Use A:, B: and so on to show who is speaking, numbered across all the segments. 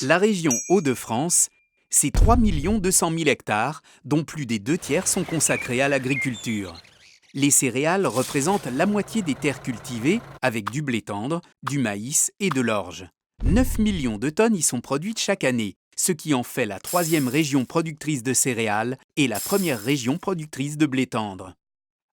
A: La région Hauts-de-France, c'est 3 200 000 hectares, dont plus des 2 tiers sont consacrés à l'agriculture. Les céréales représentent la moitié des terres cultivées, avec du blé tendre, du maïs et de l'orge. 9 millions de tonnes y sont produites chaque année, ce qui en fait la 3e région productrice de céréales et la 1re région productrice de blé tendre.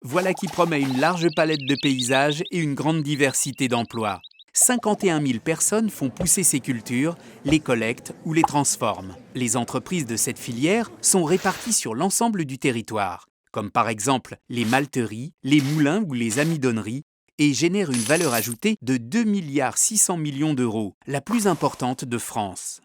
A: Voilà qui promet une large palette de paysages et une grande diversité d'emplois. 51 000 personnes font pousser ces cultures, les collectent ou les transforment. Les entreprises de cette filière sont réparties sur l'ensemble du territoire, comme par exemple les malteries, les moulins ou les amidonneries, et génèrent une valeur ajoutée de 2,6 milliards d'euros, la plus importante de France.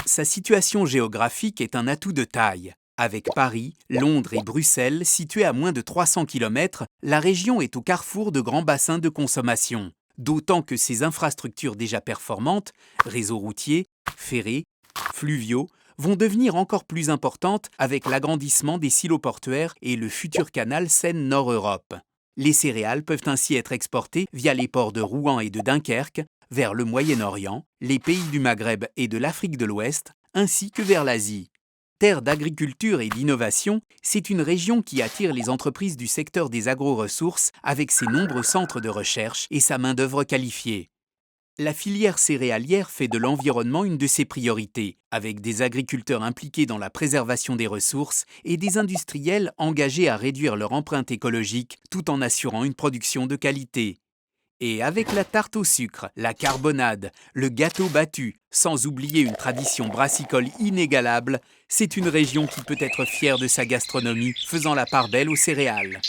A: Sa situation géographique est un atout de taille. Avec Paris, Londres et Bruxelles situées à moins de 300 km, la région est au carrefour de grands bassins de consommation. D'autant que ses infrastructures déjà performantes, réseaux routiers, ferrés, fluviaux, vont devenir encore plus importantes avec l'agrandissement des silos portuaires et le futur canal Seine-Nord-Europe. Les céréales peuvent ainsi être exportées via les ports de Rouen et de Dunkerque, vers le Moyen-Orient, les pays du Maghreb et de l'Afrique de l'Ouest, ainsi que vers l'Asie. Terre d'agriculture et d'innovation, c'est une région qui attire les entreprises du secteur des agro-ressources avec ses nombreux centres de recherche et sa main-d'œuvre qualifiée. La filière céréalière fait de l'environnement une de ses priorités, avec des agriculteurs impliqués dans la préservation des ressources et des industriels engagés à réduire leur empreinte écologique tout en assurant une production de qualité. Et avec la tarte au sucre, la carbonade, le gâteau battu, sans oublier une tradition brassicole inégalable, c'est une région qui peut être fière de sa gastronomie, faisant la part belle aux céréales.